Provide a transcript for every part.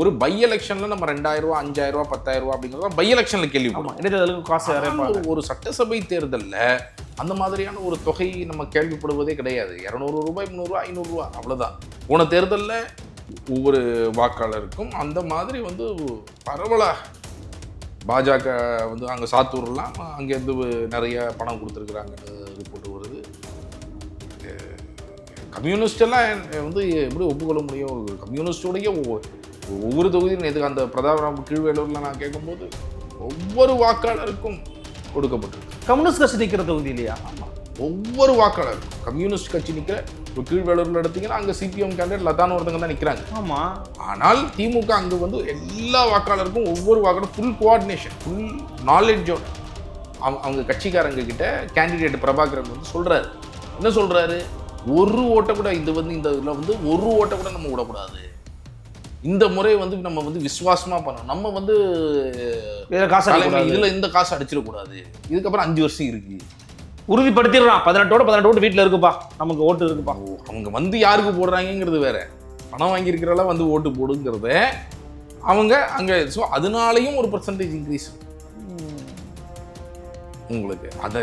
ஒரு பை எலெக்ஷன்ல நம்ம 2000 ரூபா 5000 ரூபா 10000 ரூபா அப்படிங்கிறத பை எலெக்ஷன்ல கேள்விப்படும். இடைத்தேர்தலுக்கு காசு ஒரு சட்டசபை தேர்தலில் அந்த மாதிரியான ஒரு தொகை நம்ம கேள்விப்படுவதே கிடையாது. 200 ரூபாய் 300 ரூபா 500 ரூபா அவ்வளோதான். போன தேர்தலில் ஒவ்வொரு வாக்காளருக்கும் அந்த மாதிரி வந்து பரவலாக பாஜக வந்து அங்கே சாத்தூர்லாம் அங்கேருந்து நிறைய பணம் கொடுத்துருக்குறாங்கன்னு ரிப்போர்ட் வருது. கம்யூனிஸ்டெல்லாம் வந்து எப்படி ஒப்புக்கொள்ள முடியும்? கம்யூனிஸ்டோடைய ஒவ்வொரு தொகுதியும் எதுக்கு அந்த பிரதாபராம் கீழ்வேலூரில் நான் கேட்கும்போது ஒவ்வொரு வாக்காளருக்கும் கொடுக்கப்பட்டிருக்கு. கம்யூனிஸ்ட் கட்சி நிற்கிற தொகுதி இல்லையா? ஆமாம், ஒவ்வொரு வாக்காளருக்கும். கம்யூனிஸ்ட் கட்சி நிற்கிற இப்போ கீழ்வேலூரில் எடுத்தீங்கன்னா அங்கே சிபிஎம் கேண்டிடேட் லதான்னு ஒருத்தங்க தான் நிற்கிறாங்க. ஆமாம். ஆனால் திமுக அங்கே வந்து எல்லா வாக்காளருக்கும் ஒவ்வொரு வாக்காளரும் ஃபுல் கோஆர்டினேஷன், ஃபுல் நாலேஜோட அவங்க கட்சிக்காரங்க கிட்ட கேண்டிடேட் பிரபாகரன் வந்து சொல்கிறாரு. என்ன சொல்கிறாரு? ஒரு ஓட்டை கூட இந்த இதில் வந்து ஒரு ஓட்டை கூட நம்ம விடக்கூடாது. இந்த முறை வந்து நம்ம வந்து விசுவாசமாக பண்ணணும். நம்ம வந்து இதில் இந்த காசு அடிச்சிடக்கூடாது. இதுக்கப்புறம் 5 வருஷம் இருக்கு, உறுதிப்படுத்திடுறான். 18 ஓட்டு வீட்டில் இருக்குப்பா, நமக்கு ஓட்டு இருக்குப்பா. அவங்க வந்து யாருக்கு போடுறாங்கிறது வேற, பணம் வாங்கியிருக்கிறதெல்லாம் வந்து ஓட்டு போடுங்கிறத அவங்க அங்கே. ஸோ அதனாலையும் ஒரு பர்சன்டேஜ் இன்க்ரீஸ் உங்களுக்கு. அதை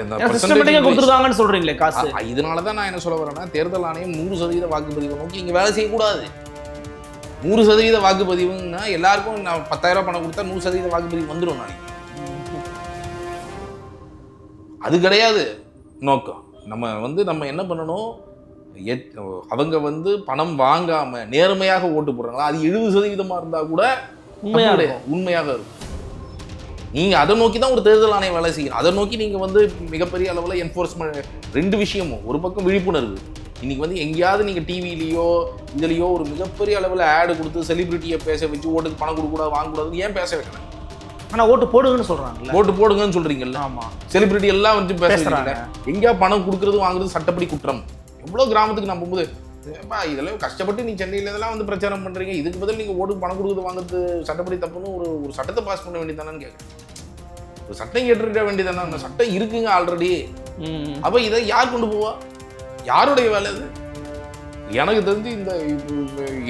கொடுத்துருக்காங்கன்னு சொல்றீங்களே காசு. இதனால தான் நான் என்ன சொல்ல வரேன்னா, தேர்தல் ஆணையம் 100% வாக்குப்பதிவை நோக்கி இங்கே வேலை செய்யக்கூடாது. 100% வாக்குப்பதிவுன்னா எல்லாருக்கும் நான் 10,000 ரூபாய் பணம் கொடுத்தா 100% வாக்குப்பதிவு வந்துடும் நாளைக்கு. அது கிடையாது நோக்கம். நம்ம என்ன பண்ணணும், அவங்க வந்து பணம் வாங்காம நேர்மையாக ஓட்டு போடுறாங்களா, அது 70% இருந்தால் கூட உண்மையாக இருக்கும். நீங்கள் அதை நோக்கி தான் ஒரு தேர்தல் ஆணையம் வேலை செய்யணும். அதை நோக்கி நீங்கள் வந்து மிகப்பெரிய அளவில் என்ஃபோர்ஸ்மெண்ட். 2 விஷயமும், ஒரு பக்கம் விழிப்புணர்வு. இன்றைக்கி வந்து எங்கேயாவது நீங்கள் டிவிலேயோ இதுலேயோ ஒரு மிகப்பெரிய அளவில் ஆடு கொடுத்து செலிபிரிட்டியை பேச வச்சு ஓட்டுக்கு பணம் கொடுக்கக்கூடாது வாங்கக்கூடாதுன்னு ஏன் பேச வைக்கணும்? ஆனால் ஓட்டு போடுங்கன்னு சொல்கிறாங்க. ஓட்டு போடுங்கன்னு சொல்கிறீங்கல்ல. ஆமாம், செலிபிரிட்டி எல்லாம் வந்து பேசுகிறாங்க. எங்கேயா பணம் கொடுக்குறது வாங்குறது சட்டப்படி குற்றம். எவ்வளோ கிராமத்துக்கு நான் போகும்போது, இதெல்லாம் கஷ்டப்பட்டு நீ சென்னையில் இதெல்லாம் வந்து பிரச்சாரம் பண்ணுறீங்க, இதுக்கு பதில் நீங்கள் ஓட்டுக்கு பணம் கொடுக்குறது வாங்குறது சட்டப்படி தப்புன்னு ஒரு சட்டத்தை பாஸ் பண்ண வேண்டியதானு கேட்குறேன். ஒரு சட்டம் கேட்டுருக்க வேண்டியதானே? அந்த சட்டம் இருக்குங்க ஆல்ரெடி. அப்போ இதை யார் கொண்டு போவா? யாருடைய வேலை அது? எனக்கு தெரிஞ்சு இந்த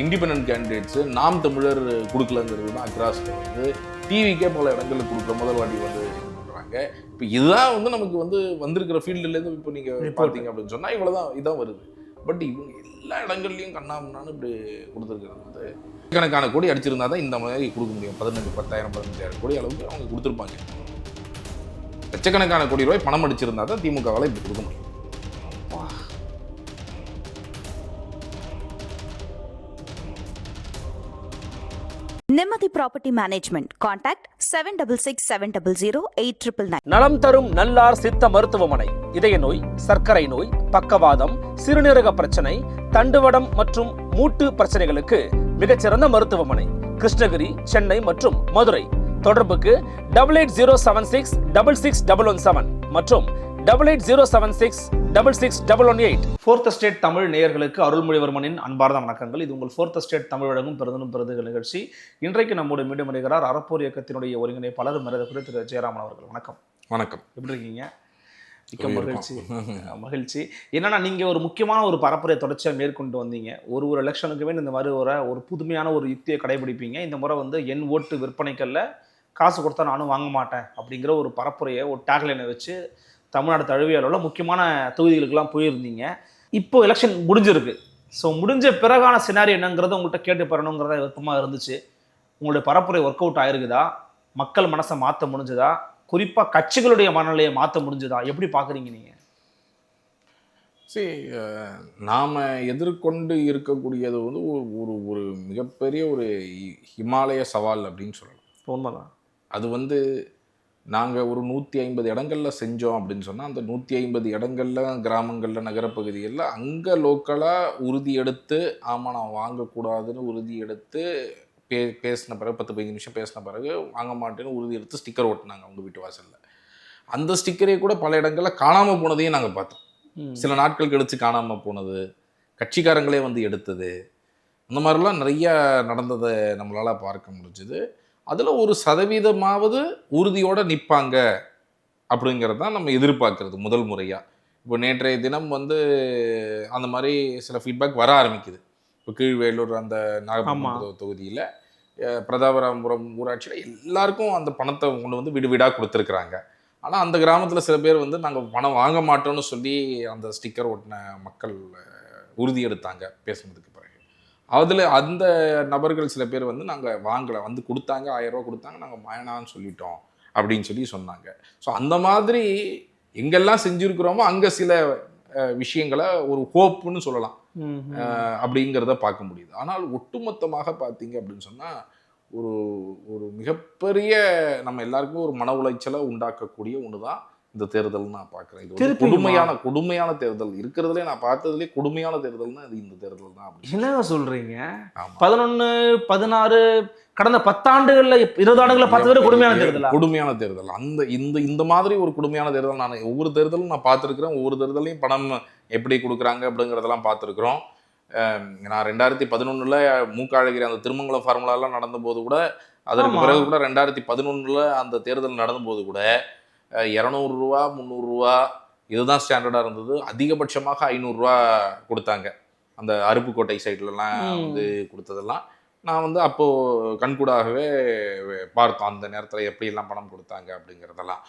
இண்டிபெண்டன்ட் கேண்டிடேட்ஸு நாம் தமிழர் கொடுக்கலங்கிறது தான் அக்ராஸில் வந்து டிவிக்கே பல இடங்களில் கொடுக்குற முதல் வாட்டி வந்து இது பண்ணுறாங்க. இப்போ இதுதான் வந்து நமக்கு வந்து வந்திருக்கிற ஃபீல்டுலேருந்து இப்போ நீங்கள் பார்த்தீங்க அப்படின்னு சொன்னால் இவ்வளோதான் இதான் வருது. பட் இவங்க எல்லா இடங்கள்லையும் கண்ணாமண்ணான்னு இப்படி கொடுத்துருக்கிறது வந்து கணக்கான கோடி அடிச்சிருந்தா தான் இந்த மாதிரி கொடுக்க முடியும். 10,000 15,000 கோடி அளவுக்கு அவங்க கொடுத்துருப்பாங்க. லட்சக்கணக்கான கோடி ரூபாய் பணம் அடிச்சிருந்தா தான் திமுகவால் இப்படி கொடுக்க முடியும். நிம்மதி ப்ராப்பர்ட்டி மேனேஜ்மெண்ட். கான்டாக்ட் 7667008999. நலம் தரும் நல்லார் சித்த மருத்துவமனை. இதய நோய், சர்க்கரை நோய், பக்கவாதம், சிறுநீரக பிரச்சனை, தண்டுவடம் மற்றும் மூட்டு பிரச்சனைகளுக்கு மிகச்சிறந்த மருத்துவமனை. கிருஷ்ணகிரி, சென்னை மற்றும் மதுரை. தொடர்புக்கு 8807666117 மற்றும் 8807666118. ஃபோர்த் ஸ்டேட் தமிழ் நேயர்களுக்கு அருள்மொழிவர்மனின் அன்பார்ந்த வணக்கங்கள். இது உங்கள் ஃபோர்த் ஸ்டேட் தமிழ் வழங்கும் பெருதலும் பெருதுகள் நிகழ்ச்சி. இன்றைக்கு நம்மோடு மீண்டும் வருகிறார் அறப்போர் இயக்கத்தினுடைய ஒருங்கிணைப்பாளர் மரியாதைக்குரிய திரு ஜெயராமன் அவர்கள். வணக்கம். வணக்கம். எப்படி இருக்கீங்க? மிக்க மகிழ்ச்சி. என்னன்னா, நீங்கள் ஒரு முக்கியமான ஒரு பரப்புரை தொடர்ச்சியாக மேற்கொண்டு வந்தீங்க. ஒரு எலெக்ஷனுக்குமே இந்த மாதிரி ஒரு புதுமையான ஒரு யுக்தியை கடைபிடிப்பீங்க. இந்த முறை வந்து என் ஓட்டு விற்பனைக்கல்ல, காசு கொடுத்தா நானும் வாங்க மாட்டேன் அப்படிங்கிற ஒரு பரப்புரையை, ஒரு டேக்லைனை வச்சு தமிழ்நாடு தழுவிய அளவில் முக்கியமான தொகுதிகளுக்கெல்லாம் போயிருந்தீங்க. இப்போ எலெக்ஷன் முடிஞ்சிருக்கு. ஸோ முடிஞ்ச பிறகான சினாரி என்னங்கிறத உங்கள்கிட்ட கேட்டு பெறணுங்கிறத விருப்பமாக இருந்துச்சு. உங்களுடைய பரப்புரை ஒர்க் அவுட் ஆயிருக்குதா? மக்கள் மனசை மாற்ற முடிஞ்சுதா? குறிப்பாக கட்சிகளுடைய மனநிலையை மாற்ற முடிஞ்சுதா? எப்படி பார்க்குறீங்க நீங்கள்? சரி, நாம் எதிர்கொண்டு இருக்கக்கூடியது வந்து ஒரு மிகப்பெரிய ஒரு ஹிமாலய சவால் அப்படின்னு சொல்லலாம். உண்மைதான். அது வந்து நாங்கள் ஒரு 150 இடங்களில் செஞ்சோம் அப்படின்னு சொன்னால், அந்த 150 இடங்களில் கிராமங்களில் நகரப்பகுதிகளில் அங்கே லோக்கலாக உறுதி எடுத்து, ஆமாம் நான் வாங்கக்கூடாதுன்னு உறுதி எடுத்து பேசின பிறகு 10-15 நிமிஷம் பேசின பிறகு வாங்க மாட்டேன்னு உறுதி எடுத்து ஸ்டிக்கர் ஓட்டினாங்க அவங்க வீட்டு வாசலில். அந்த ஸ்டிக்கரே கூட பல இடங்களில் காணாமல் போனதையும் நாங்கள் பார்த்தோம். சில நாட்கள் கழித்து காணாமல் போனது, கட்சிக்காரங்களே வந்து எடுத்தது, அந்த மாதிரிலாம் நிறையா நடந்ததை நம்மளால் பார்க்க முடிஞ்சுது. அதில் 1% உறுதியோடு நிற்பாங்க அப்படிங்கிறது தான் நம்ம எதிர்பார்க்குறது முதல் முறையாக. இப்போ நேற்றைய தினம் வந்து அந்த மாதிரி சில ஃபீட்பேக் வர ஆரம்பிக்குது. இப்போ கீழ்வேலூர் அந்த நாகப்பட்டினம் தொகுதியில் பிரதாபராமபுரம் ஊராட்சியில் எல்லாருக்கும் அந்த பணத்தை கொண்டு வந்து வீடு வீடாக கொடுத்துருக்குறாங்க. ஆனால் அந்த கிராமத்தில் சில பேர் வந்து நாங்கள் பணம் வாங்க மாட்டோம்னு சொல்லி அந்த ஸ்டிக்கர் ஒட்டின மக்கள் உறுதி எடுத்தாங்க பேசுனதுக்கு பிறகு. அதில் அந்த நபர்கள் சில பேர் வந்து நாங்கள் வாங்கலை, வந்து கொடுத்தாங்க, 1000 ரூபா கொடுத்தாங்க, நாங்கள் வேணான்னு சொல்லிட்டோம் அப்படின்னு சொல்லி சொன்னாங்க. ஸோ அந்த மாதிரி எங்கெல்லாம் செஞ்சுருக்கிறோமோ அங்கே சில விஷயங்களை ஒரு ஹோப்புன்னு சொல்லலாம் அப்படிங்கிறத பார்க்க முடியுது. ஆனால் ஒட்டுமொத்தமாக பார்த்தீங்க அப்படின்னு சொன்னால் ஒரு ஒரு மிகப்பெரிய நம்ம எல்லாருக்குமே ஒரு மன உளைச்சலை உண்டாக்கக்கூடிய ஒன்று தான் இந்த தேர்தல் நான் பார்க்குறேன். இது வந்து கொடுமையான தேர்தல் இருக்கிறதுலே நான் பார்த்ததுலேயே கொடுமையான தேர்தல்னா இது இந்த தேர்தல் தான். அப்படி என்னங்க சொல்றீங்க? 11, 16 கடந்த 10 ஆண்டுகள்ல 20 ஆண்டுகள்ல 10 பேர் கொடுமையான தேர்தல். அந்த இந்த மாதிரி ஒரு கொடுமையான தேர்தல் நான் ஒவ்வொரு தேர்தலும் நான் பார்த்துருக்கிறேன். ஒவ்வொரு தேர்தலையும் பணம் எப்படி கொடுக்குறாங்க அப்படிங்கிறதெல்லாம் பார்த்துருக்குறோம். நான் 2011 மு.க. அழகிரி அந்த திருமங்கலம் ஃபார்முலாலாம் நடந்தபோது கூட, அதற்கு பிறகு கூட 2011 அந்த தேர்தல் நடந்தபோது கூட 200 ரூபா 300 ரூபா இதுதான் ஸ்டாண்டர்டாக இருந்தது. அதிகபட்சமாக 500 ரூபா கொடுத்தாங்க. அந்த அருப்புக்கோட்டை சைட்லலாம் வந்து கொடுத்ததெல்லாம் நான் வந்து அப்போது கண்கூடாகவே பார்த்தோம், அந்த நேரத்தில் எப்படியெல்லாம் பணம் கொடுத்தாங்க அப்படிங்கிறதெல்லாம்.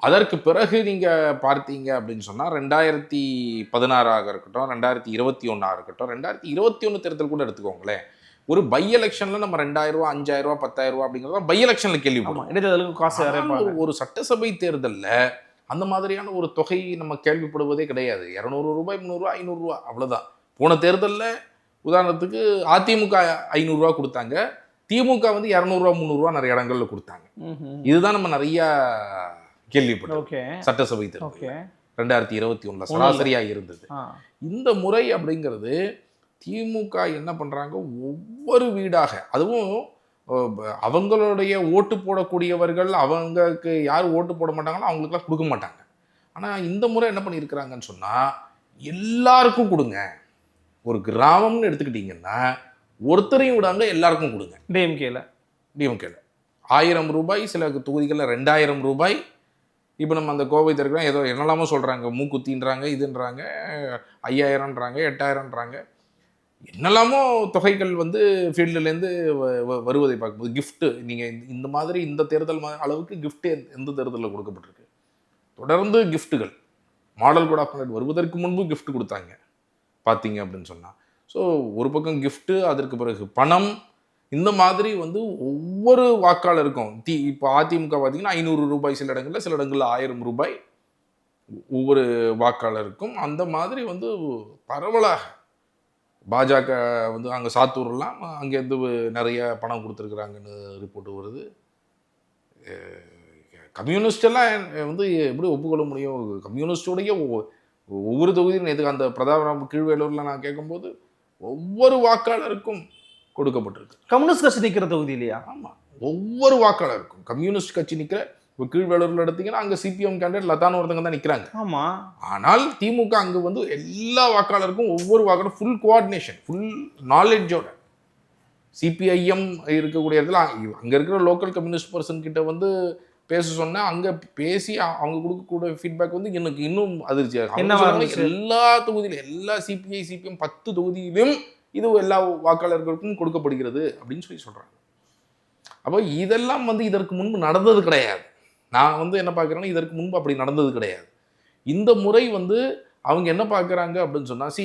அதற்கு பிறகு நீங்கள் பார்த்தீங்க அப்படின்னு சொன்னால் 2016 இருக்கட்டும், 2021 இருக்கட்டும், 2021 தேர்தல் கூட எடுத்துக்கோங்களேன். ஒரு பை எலெக்ஷனில் நம்ம 2000 ரூபா 5000 ரூபா 10000 ரூபா அப்படிங்கிறத பை எலெக்ஷனில் கேள்விப்படுவோம். ஒரு சட்டசபை தேர்தலில் அந்த மாதிரியான ஒரு தொகை நம்ம கேள்விப்படுவதே கிடையாது. 200 ரூபாய் 300 ரூபா 500 ரூபா அவ்வளோதான். போன தேர்தலில் உதாரணத்துக்கு அதிமுக 500 ரூபா கொடுத்தாங்க, திமுக வந்து 200 ரூபா 300 ரூபா நிறைய இடங்கள்ல கொடுத்தாங்க. இதுதான் நம்ம நிறைய கேள்விப்பட்டோம் சட்டசபை தேர்தல் 2021 சராசரியா இருந்தது. இந்த முறை அப்படிங்கிறது திமுக என்ன பண்றாங்க, ஒவ்வொரு வீடாக, அதுவும் அவங்களுடைய ஓட்டு போடக்கூடியவர்கள், அவங்களுக்கு யார் ஓட்டு போட மாட்டாங்களோ அவங்களுக்குலாம் கொடுக்க மாட்டாங்க. ஆனா இந்த முறை என்ன பண்ணியிருக்கிறாங்கன்னு சொன்னா எல்லாருக்கும் கொடுங்க. ஒரு கிராமம்னு எடுத்துக்கிட்டீங்கன்னா ஒருத்தரையும் விடாங்க, எல்லாருக்கும் கொடுங்க. டிஎம்கேல 1000 ரூபாய், சில தொகுதிகளில் 2000 ரூபாய். இப்போ நம்ம அந்த கோவை தெருக்கலாம் ஏதோ என்னெல்லாமோ சொல்கிறாங்க, மூக்குத்தின்றாங்க, இதுன்றாங்க, 5000ன்றாங்க, 8000ன்றாங்க, என்னெல்லாமோ தொகைகள் வந்து ஃபீல்டுலேருந்து வருவதை பார்க்கும்போது கிஃப்ட்டு, நீங்கள் இந்த மாதிரி இந்த தேர்தல் அளவுக்கு கிஃப்ட்டு எந்த தேர்தலில் கொடுக்கப்பட்டிருக்கு? தொடர்ந்து கிஃப்ட்டுகள். மாடல் கோட் ஆஃப் கான்டக்ட் வருவதற்கு முன்பு கிஃப்ட் கொடுத்தாங்க பார்த்தீங்க அப்படின்னு சொன்னால். ஸோ ஒரு பக்கம் கிஃப்ட்டு, அதற்கு பிறகு பணம், இந்த மாதிரி வந்து ஒவ்வொரு வாக்காளருக்கும் இப்போ அதிமுக பார்த்தீங்கன்னா 500 ரூபாய் சில இடங்களில், சில இடங்களில் 1000 ரூபாய் ஒவ்வொரு வாக்காளருக்கும். அந்த மாதிரி வந்து பரவலாக பாஜக வந்து அங்கே சாத்தூர்லாம் அங்கேருந்து நிறைய பணம் கொடுத்துருக்குறாங்கன்னு ரிப்போர்ட் வருது. கம்யூனிஸ்டெல்லாம் வந்து எப்படி ஒப்புக்கொள்ள முடியும்? கம்யூனிஸ்டோடைய ஒவ்வொரு தொகுதியும் நேற்று அந்த பிரதாபராம கீழ்வேலூரில் நான் கேட்கும்போது ஒவ்வொரு வாக்காளருக்கும் கொடுக்கப்பட்டிருக்கு. கம்யூனிஸ்ட் கட்சி நிற்கிற தொகுதி இல்லையா? ஆமாம், ஒவ்வொரு வாக்காளருக்கும். கம்யூனிஸ்ட் கட்சி நிற்கிற இப்போ கீழ்வேலூரில் எடுத்தீங்கன்னா அங்கே சிபிஎம் கேண்டிடேட் லதான்னு ஒருத்தங்க தான் நிற்கிறாங்க. ஆமாம். ஆனால் திமுக அங்கே வந்து எல்லா வாக்காளருக்கும் ஒவ்வொரு வாக்காளரும் ஃபுல் கோஆர்டினேஷன், ஃபுல் நாலேஜோட சிபிஐஎம் இருக்கக்கூடிய இடத்துல அங்கே இருக்கிற லோக்கல் கம்யூனிஸ்ட் பர்சன் கிட்ட வந்து பேச சொன்னேன். அங்கே பேசி அவங்க கொடுக்கக்கூடிய ஃபீட்பேக் வந்து எனக்கு இன்னும் அதிர்ச்சியாக. எல்லா தொகுதியிலும், எல்லா சிபிஐ சிபிஎம் 10 தொகுதியிலும் இது எல்லா வாக்காளர்களுக்கும் கொடுக்கப்படுகிறது அப்படின்னு சொல்லி சொல்கிறாங்க. அப்போ இதெல்லாம் வந்து இதற்கு முன்பு நடந்தது கிடையாது. நான் வந்து என்ன பார்க்குறேன்னா இதற்கு முன்பு அப்படி நடந்தது கிடையாது. இந்த முறை வந்து அவங்க என்ன பார்க்குறாங்க அப்படின்னு சொன்னால்,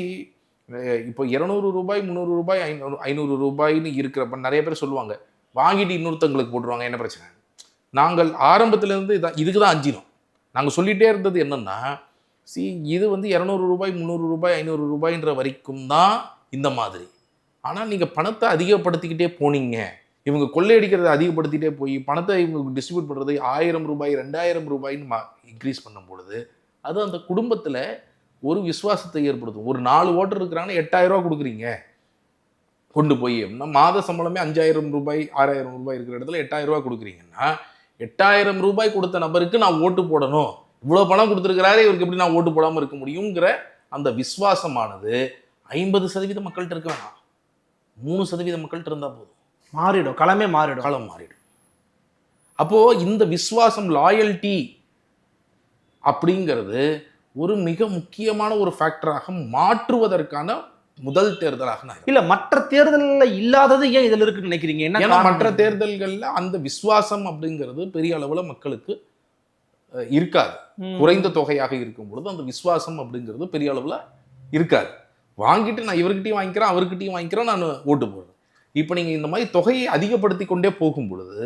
இப்போ 200 ரூபாய் 300 ரூபாய் 500 ரூபாய்னு இருக்கிறப்ப நிறைய பேர் சொல்லுவாங்க, வாங்கிட்டு இன்னொருத்தங்களுக்கு போட்டுருவாங்க, என்ன பிரச்சனை? நாங்கள் ஆரம்பத்திலேருந்து இதுக்கு தான் அஞ்சினோம். நாங்கள் சொல்லிகிட்டே இருந்தது என்னென்னா, இது வந்து 200 ரூபாய் 300 ரூபாய் 500 ரூபாய்ன்ற வரைக்கும் தான் இந்த மாதிரி. ஆனால் நீங்கள் பணத்தை அதிகப்படுத்திக்கிட்டே போனீங்க, இவங்க கொள்ளையடிக்கிறத அதிகப்படுத்திகிட்டே போய் பணத்தை இவங்க டிஸ்ட்ரிபியூட் பண்ணுறது 1000 ரூபாய் 2000 ரூபாய்ன்னு இன்க்ரீஸ் பண்ணும் பொழுது அது அந்த குடும்பத்தில் ஒரு விசுவாசத்தை ஏற்படுத்தும். ஒரு 4 ஓட்டர் இருக்கிறாங்கன்னா 8000 ரூபா கொடுக்குறீங்க கொண்டு போய், மாத சம்பளமே 5000 ரூபாய் 6000 ரூபாய் இருக்கிற இடத்துல 8000 ரூபா கொடுக்குறீங்கன்னா 8000 ரூபாய் கொடுத்த நபருக்கு நான் ஓட்டு போடணும், இவ்வளோ பணம் கொடுத்துருக்கிறாரு, இவருக்கு எப்படி நான் ஓட்டு போடாமல் இருக்க முடியுங்கிற அந்த விசுவாசமானது 50% மக்கள்கிட்ட இருக்க வேணாம், 3% மக்கள்கிட்ட இருந்தால் போதும். மாறிடும், களம் மாறிடும். அப்போது இந்த விசுவாசம், லாயல்ட்டி அப்படிங்கிறது ஒரு மிக முக்கியமான ஒரு ஃபேக்டராக மாற்றுவதற்கான முதல் தேர்தலாக நான் இல்ல மற்ற தேர்தல்ல இல்லாதது ஏன் இதுல இருக்குன்னு நினைக்கிறீங்க? என்ன ஏன்னா காரணம்? மற்ற தேர்தல்கள்ல அந்த விசுவாசம் அப்படிங்கிறது பெரிய அளவுல மக்களுக்கு இருக்காது. குறைந்த தொகையாக இருக்கும் பொழுது அந்த விசுவாசம் அப்படிங்கிறது பெரிய அளவுல இருக்காது. வாங்கிட்டு நான் இவர்கிட்டயும் வாங்கிக்கிறேன், அவர்கிட்டயும் வாங்கிக்கிறேன், நான் ஓட்டு போடுறேன். இப்போ நீங்க இந்த மாதிரி தொகையை அதிகப்படுத்தி கொண்டே போகும் பொழுது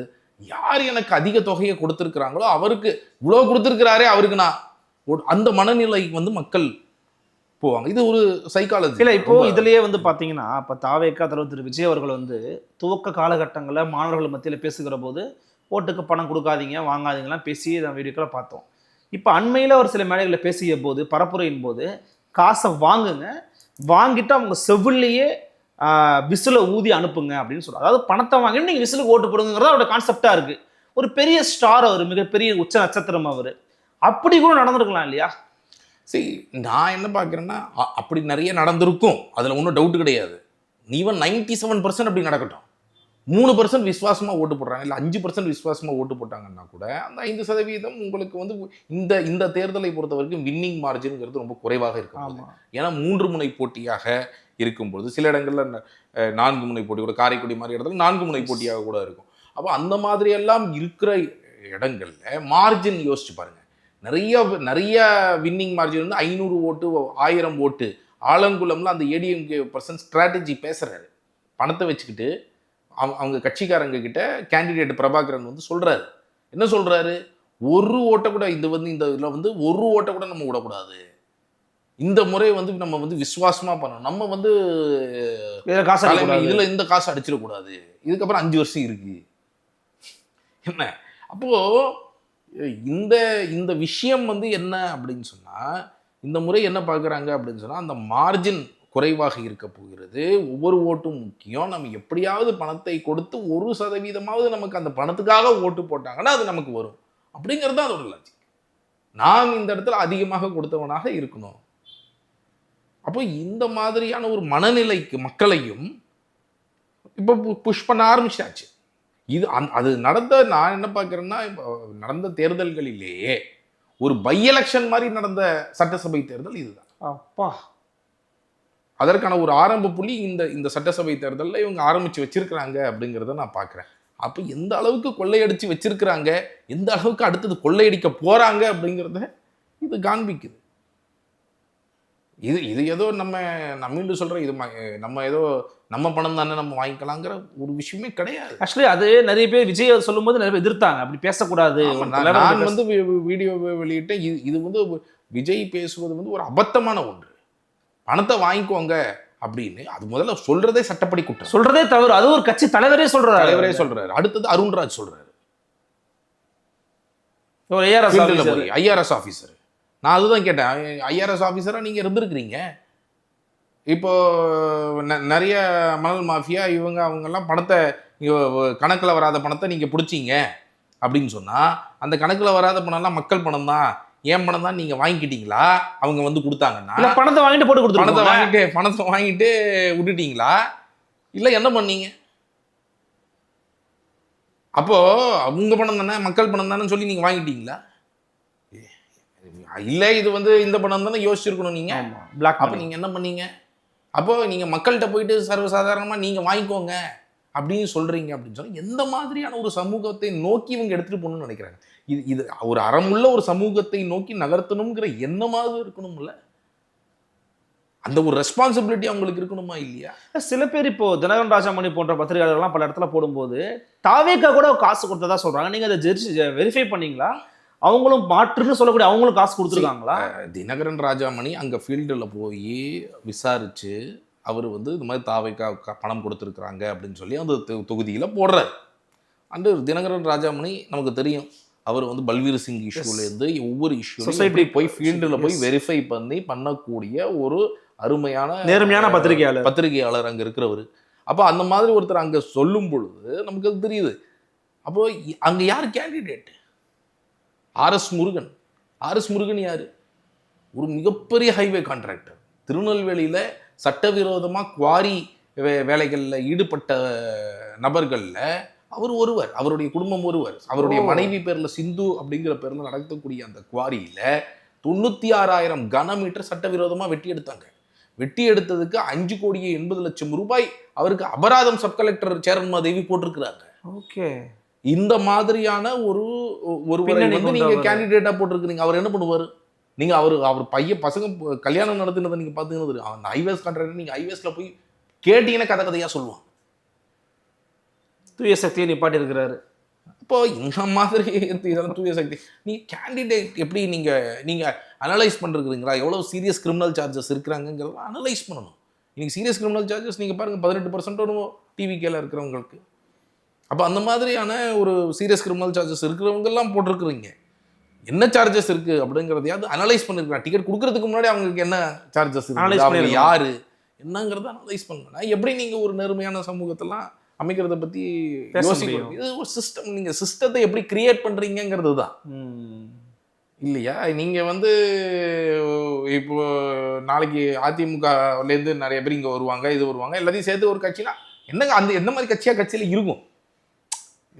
யார் எனக்கு அதிக தொகையை கொடுத்திருக்கிறாங்களோ அவருக்கு இவ்வளவு கொடுத்திருக்கிறாரே அவருக்கு நான் அந்த மனநிலை வந்து மக்கள் போவாங்க. இது ஒரு சைக்காலஜி. இல்ல இப்போ இதுலயே வந்து பாத்தீங்கன்னா இப்ப தாவேகா தலைவர் திரு விஜய் அவர்கள் வந்து துவக்க காலகட்டங்களில் மாணவர்கள் மத்தியில பேசுகிற போது ஓட்டுக்கு பணம் கொடுக்காதீங்க வாங்காதீங்கலாம் பேசி நான் வீடியோக்களை பார்த்தோம். இப்போ அண்மையில் ஒரு சில மேடைகளில் பேசிய போது பரப்புரையின் போது காசை வாங்குங்க, வாங்கிட்டு அவங்க செவிலையே விசில ஊதி அனுப்புங்க அப்படின்னு சொல்றாரு. அதாவது பணத்தை வாங்கிட்டு நீங்க விசிலுக்கு ஓட்டு போடுங்கிறது அவரோட கான்செப்டா இருக்கு. ஒரு பெரிய ஸ்டார் அவர், மிகப்பெரிய உச்ச நட்சத்திரம் அவர், அப்படி கூட நடந்திருக்கலாம் இல்லையா? சரி, நான் என்ன பார்க்குறேன்னா அப்படி நிறைய நடந்திருக்கும், அதில் ஒன்றும் டவுட் கிடையாது. ஈவன் 97% அப்படி நடக்கட்டும். 3% விசுவாசமாக ஓட்டு போடுறாங்க, இல்லை 5% விசுவாசமாக ஓட்டு போட்டாங்கன்னா கூட அந்த 5% உங்களுக்கு வந்து இந்த தேர்தலை பொறுத்த வரைக்கும் வின்னிங் மார்ஜின்ங்கிறது ரொம்ப குறைவாக இருக்கும். ஏன்னா 3 முனை போட்டியாக இருக்கும்பொழுது சில இடங்கள்ல 4 முனை போட்டி, ஒரு காரைக்குடி மாதிரி இடத்துல 4 முனை போட்டியாக கூட இருக்கும். அப்போ அந்த மாதிரி எல்லாம் இருக்கிற இடங்கள்ல மார்ஜின் யோசிச்சு பாருங்க. நிறைய வின்னிங் மார்ஜின் வந்து 500 ஓட்டு 1000 ஓட்டு. ஆலங்குளம்ல அந்த ஏடிஎம்கே பர்சன் ஸ்ட்ராட்டஜி பேசுறாரு, பணத்தை வச்சுக்கிட்டு அவங்க கட்சிக்காரங்க கிட்ட கேண்டிடேட் பிரபாகரன் வந்து சொல்றாரு. என்ன சொல்றாரு? ஒரு ஓட்டை கூட இதுல வந்து ஒரு ஓட்டை கூட நம்ம விடக்கூடாது, இந்த முறை வந்து நம்ம வந்து விசுவாசமா பண்ணணும், நம்ம வந்து இதுல இந்த காசு அடிச்சிடக்கூடாது, இதுக்கப்புறம் 5 வருஷம் இருக்கு என்ன. அப்போ இந்த விஷயம் வந்து என்ன அப்படின்னு சொன்னா, இந்த முறை என்ன பார்க்குறாங்க அப்படின்னு சொன்னா, அந்த மார்ஜின் குறைவாக இருக்க போகிறது, ஒவ்வொரு ஓட்டும் முக்கியம், நம்ம எப்படியாவது பணத்தை கொடுத்து 1% நமக்கு அந்த பணத்துக்காக ஓட்டு போட்டாங்கன்னா அது நமக்கு வரும் அப்படிங்கிறது தான் அதோட லாஜிக். நாம் இந்த இடத்துல அதிகமாக கொடுத்தவனாக இருக்கணும். அப்போ இந்த மாதிரியான ஒரு மனநிலைக்கு மக்களையும் இப்போ புஷ் பண்ண ஆரம்பிச்சாச்சு. இது அது நான் என்ன பார்க்குறேன்னா, நடந்த தேர்தல்களிலேயே ஒரு பை எலெக்ஷன் மாதிரி நடந்த சட்டசபை தேர்தல் இதுதான். அப்பா, அதற்கான ஒரு ஆரம்ப புள்ளி இந்த சட்டசபை தேர்தலில் இவங்க ஆரம்பிச்சு வச்சிருக்கிறாங்க அப்படிங்கிறத நான் பார்க்குறேன். அப்போ எந்த அளவுக்கு கொள்ளையடிச்சு வச்சிருக்கிறாங்க, எந்த அளவுக்கு அடுத்தது கொள்ளையடிக்க போறாங்க அப்படிங்கிறத இது காண்பிக்குது. இது ஏதோ நம்ம மீண்டும் சொல்றோம், இது நம்ம ஏதோ நம்ம பணம் தானே நம்ம வாங்கிக்கலாங்கிற ஒரு விஷயமே கிடையாது. ஆக்சுவலி அது நிறைய பேர் விஜய் சொல்லும்போது நிறைய பேர் எதிர்த்தாங்க, அப்படி பேசக்கூடாது. நான் வந்து வீடியோவை வெளியிட்டேன். இது வந்து விஜய் பேசுவது வந்து ஒரு அபத்தமான ஒன்று. பணத்தை வாங்கிக்கோங்க அப்படின்னு அது முதல்ல சொல்றதே சட்டப்படி குற்றம், சொல்றதே தவறு. அது ஒரு கட்சி தலைவரே சொல்றாரு. அடுத்தது அருண்ராஜ் சொல்றாரு, ஐஆர்எஸ் ஆஃபீஸர். நான் அதுதான் கேட்டேன், ஐஆர்எஸ் ஆஃபீஸராக நீங்கள் இருந்திருக்கிறீங்க, இப்போ நிறைய மணல் மாஃபியா அவங்கெல்லாம் பணத்தை கணக்கில் வராத பணத்தை நீங்கள் பிடிச்சிங்க அப்படின்னு சொன்னால், அந்த கணக்கில் வராத பணம்லாம் மக்கள் பணம் தான், ஏன் பணம் தான் நீங்கள் வாங்கிக்கிட்டீங்களா? அவங்க வந்து கொடுத்தாங்கன்னா பணத்தை வாங்கிட்டு போட்டு கொடுத்து பணத்தை வாங்கிட்டு விட்டுட்டீங்களா? இல்லை என்ன பண்ணீங்க? அப்போ அவங்க பணம் தானே, மக்கள் பணம் தானே சொல்லி நீங்கள் வாங்கிட்டீங்களா? இல்லை, இது வந்து இந்த பணம் தானே யோசிச்சிருக்கணும் நீங்க. அப்போ நீங்க என்ன பண்ணீங்க? அப்போ நீங்க மக்கள்கிட்ட போயிட்டு சர்வசாதாரணமா நீங்க வாங்கிக்கோங்க அப்படின்னு சொல்றீங்க அப்படின்னு சொன்னா எந்த மாதிரியான ஒரு சமூகத்தை நோக்கி இவங்க எடுத்துட்டு போகணும்னு நினைக்கிறாங்க? இது ஒரு அறமுள்ள ஒரு சமூகத்தை நோக்கி நகர்த்தணுங்கிற எண்ணமாவது இருக்கணும்ல, அந்த ஒரு ரெஸ்பான்சிபிலிட்டி அவங்களுக்கு இருக்கணுமா இல்லையா? சில பேர் இப்போ தினகரன் ராஜாமணி போன்ற பத்திரிகையாளர்கள்லாம் பல இடத்துல போடும்போது தாவேக்கா கூட காசு கொடுத்ததா சொல்றாங்க. நீங்க அதை வெரிஃபை பண்ணீங்களா? அவங்களும் மாற்றுன்னு சொல்லக்கூடிய அவங்களும் காசு கொடுத்துருக்காங்களா? தினகரன் ராஜாமணி அங்கே ஃபீல்டில் போய் விசாரித்து அவர் வந்து இது மாதிரி தாவேக்கா பணம் கொடுத்துருக்குறாங்க அப்படின்னு சொல்லி அந்த தொகுதியில் போடுறார். அண்டு தினகரன் ராஜாமணி நமக்கு தெரியும், அவர் வந்து பல்வீர் சிங் இஷ்யூலேருந்து ஒவ்வொரு இஷ்யூ சொசைட்டி போய் ஃபீல்டில் போய் வெரிஃபை பண்ணக்கூடிய ஒரு அருமையான நேர்மையான பத்திரிகையாளர் அங்கே இருக்கிறவர். அப்போ அந்த மாதிரி ஒருத்தர் அங்கே சொல்லும் பொழுது நமக்கு அது தெரியுது. அப்போ அங்கே யார் கேண்டிடேட்? ஆர்எஸ் முருகன் யாரு? ஒரு மிகப்பெரிய ஹைவே கான்ட்ராக்டர். திருநெல்வேலியில் சட்டவிரோதமாக குவாரி வேலைகளில் ஈடுபட்ட நபர்களில் அவர் ஒருவர், அவருடைய குடும்பம் ஒருவர். அவருடைய மனைவி பேரில் சிந்து அப்படிங்கிற பேரில் நடத்தக்கூடிய அந்த குவாரியில் 96,000 கனமீட்டர் சட்டவிரோதமாக வெட்டி எடுத்தாங்க. வெட்டி எடுத்ததுக்கு 5,80,00,000 ரூபாய் அவருக்கு அபராதம் சப் கலெக்டர் சேரன்மாதேவி போட்டிருக்கிறாங்க. ஓகே. இந்த மாதிரியான ஒருவரை வந்து நீங்க கேண்டிடேட்டா போட்டிருக்கிறீங்க. அவர் என்ன பண்ணுவாரு? நீங்க அவர் பசங்க கல்யாணம் நடத்தினதை நீங்க பாத்தீங்கன்னா அவன் ஹைவேஸ் கான்ட்ராக்டர், நீங்க ஹைவேஸ்ல போய் கேட்டீங்கன்னா கதையா சொல்லுவான். தூய சக்தியை நிப்பாட்டி இருக்கிறாரு. இப்போ இந்த மாதிரி இதெல்லாம் தூய சக்தி. நீங்க கேண்டிடேட் எப்படி நீங்க அனலைஸ் பண்ணிருக்கிறீங்களா? எவ்வளவு சீரியஸ் கிரிமினல் சார்ஜஸ் இருக்கிறாங்கிறத அனலைஸ் பண்ணணும். இன்னைக்கு சீரியஸ் கிரிமினல் சார்ஜஸ் நீங்க பாருங்க 18% டிவிகேல இருக்கிறவங்களுக்கு. அப்போ அந்த மாதிரியான ஒரு சீரியஸ் கிரிமினல் சார்ஜஸ் இருக்கிறவங்க எல்லாம் போட்டிருக்கிறீங்க. என்ன சார்ஜஸ் இருக்கு அப்படிங்கிறதையாவது அனலைஸ் பண்ணிருக்கலாம். டிக்கெட் கொடுக்கறதுக்கு முன்னாடி அவங்களுக்கு என்ன சார்ஜஸ் இருக்கு, அவங்க யாரு என்னங்கிறத அனலைஸ் பண்ணணும். எப்படி நீங்க ஒரு நேர்மையான சமூகத்தெல்லாம் அமைக்கிறத பத்தி யோசிக்கணும். இது ஒரு சிஸ்டம். நீங்க சிஸ்டத்தை எப்படி கிரியேட் பண்றீங்கிறது தான் இல்லையா? நீங்க வந்து இப்போ நாளைக்கு அதிமுகலேருந்து நிறைய பேர் இங்க வருவாங்க, இது வருவாங்க, எல்லாத்தையும் சேர்த்து ஒரு கட்சினா என்னங்க அந்த எந்த மாதிரி கட்சியில இருக்கும்?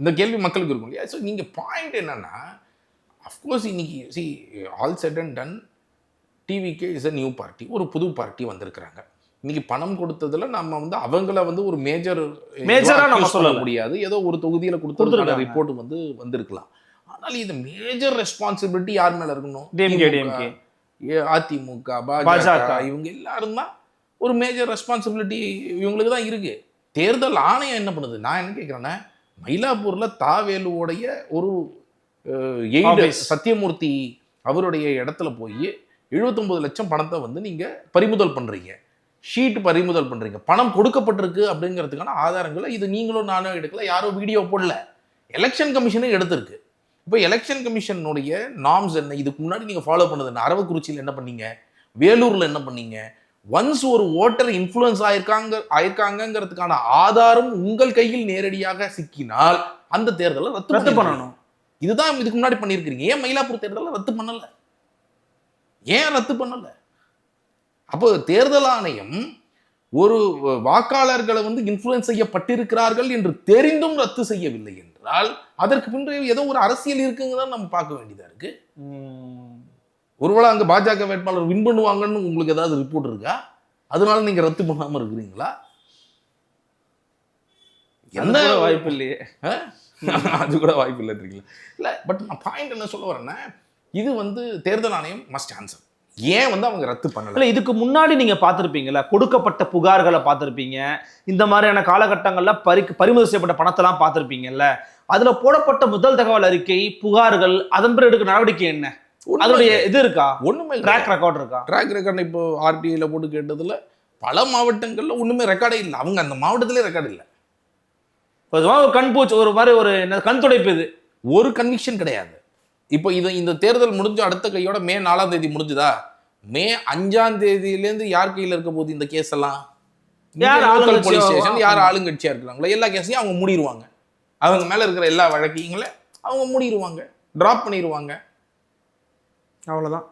இந்த கேள்வி மக்களுக்கு இருக்கும் இல்லையா? ஸோ நீங்க பாயிண்ட் என்னன்னா, அஃப்கோர்ஸ் இன்னைக்கு all set and ton TVK is a new party, ஒரு புது பார்ட்டி வந்திருக்கிறாங்க. இன்னைக்கு பணம் கொடுத்ததுல நம்ம வந்து அவங்கள வந்து ஒரு மேஜரா நம்ம சொல்ல முடியாது. ஏதோ ஒரு தொகுதியில கொடுத்ததுக்கான ரிப்போர்ட் வந்து வந்திருக்கலாம். ஆனால் இது மேஜர் ரெஸ்பான்சிபிலிட்டி யார் மேல இருக்கணும்? அதிமுக, பாஜக இவங்க எல்லாரும் தான் ஒரு மேஜர் ரெஸ்பான்சிபிலிட்டி இவங்களுக்கு தான் இருக்கு. தேர்தல் ஆணையம் என்ன பண்ணுது? நான் என்ன கேட்கிறேன்னா, மயிலாப்பூர்ல தாவேலுவோடைய ஒரு எய்டு சத்தியமூர்த்தி அவருடைய இடத்துல போய் 79 லட்சம் பணத்தை வந்து நீங்க பறிமுதல் பண்றீங்க, ஷீட் பறிமுதல் பண்றீங்க, பணம் கொடுக்கப்பட்டிருக்கு அப்படிங்கிறதுக்கான ஆதாரங்களை இது நீங்களும் நானும் எடுக்கல, யாரோ வீடியோ போடல, எலெக்ஷன் கமிஷனே எடுத்திருக்கு. இப்போ எலெக்ஷன் கமிஷனுடைய நார்ம்ஸ் என்ன, இதுக்கு முன்னாடி நீங்க ஃபாலோ பண்ணது என்ன? அரவக்குறிச்சியில் என்ன பண்ணீங்க, வேலூர்ல என்ன பண்ணீங்க? ஒன்ஸ் ஒரு ஓட்டர் இன்ஃப்ளூயன்ஸ் ஆயிருக்காங்கிறதுக்கான ஆதாரம் உங்கள் கையில் நேரடியாக சிக்கினால் அந்த தேர்தலை ரத்து பண்ணணும். இதுதான் இதுக்கு முன்னாடி பண்ணியிருக்கிறீங்க. ஏன் மயிலாப்பூர் தேர்தலை ரத்து பண்ணல? ஏன் ரத்து பண்ணல? அப்போ தேர்தல் ஆணையம் ஒரு வாக்காளர்களை வந்து இன்ஃப்ளூயன்ஸ் செய்யப்பட்டிருக்கிறார்கள் என்று தெரிந்தும் ரத்து செய்யவில்லை என்றால் அதற்கு பின்பு ஏதோ ஒரு அரசியல் இருக்குங்கதான் நம்ம பார்க்க வேண்டியதா இருக்கு. ஒருவேளை அங்க பாஜக வேட்பாளர் வின் பண்ணுவாங்கன்னு உங்களுக்கு ஏதாவது ரிப்போர்ட் இருக்கா? அதனால நீங்க ரத்து பண்ணாம இருக்கிறீங்களா? எந்த வாய்ப்பு இல்லையே. அது கூட வாய்ப்பு இல்லை தெரியுங்களா? இல்ல, பட் நான் பாயிண்ட் என்ன சொல்ல வரேன்னா, இது வந்து தேர்தல் ஆணையம் மஸ்ட் ஆன்சர். ஏன் வந்து அவங்க ரத்து பண்ணல? இதுக்கு முன்னாடி நீங்க பார்த்துருப்பீங்கல்ல, கொடுக்கப்பட்ட புகார்களை பார்த்துருப்பீங்க, இந்த மாதிரியான காலகட்டங்கள்ல பறிமுதல் செய்யப்பட்ட பணத்தெல்லாம் பார்த்துருப்பீங்கல்ல. அதுல போடப்பட்ட முதல் தகவல் அறிக்கை, புகார்கள், அதன் பிறகு எடுக்க நடவடிக்கை என்ன? அதனுடைய இது இருக்கா? ஒண்ணுமே ட்ராக் ரெக்கார்ட் இருக்கா? ட்ராக் ரெக்கார்ட் இப்போ ஆர்டிஐல போட்டு கேட்டதுல பல மாவட்டங்கள்ல ஒண்ணுமே ரெக்கார்டே இல்லை. அவங்க அந்த மாவட்டத்திலே ரெக்கார்டு இல்லை. ஒரு கண் பூச்சி, ஒரு மாதிரி ஒரு கண் துடைப்பு, இது ஒரு கன்விக்ஷன் கிடையாது. இப்போ இந்த தேர்தல் முடிஞ்ச அடுத்த கையோட மே 4ஆம் தேதி முடிஞ்சுதா? மே 5ஆம் தேதியிலேருந்து யார் கையில் இருக்க போகுது இந்த கேஸ் எல்லாம்? போலீஸ் ஸ்டேஷன் யார் ஆளுங்கட்சியா இருக்கிறாங்களோ எல்லா கேஸையும் அவங்க மூடிடுவாங்க. அவங்க மேல இருக்கிற எல்லா வழக்கையுங்கள அவங்க மூடிடுவாங்க, டிராப் பண்ணிடுவாங்க. அவ்வளவுதான்.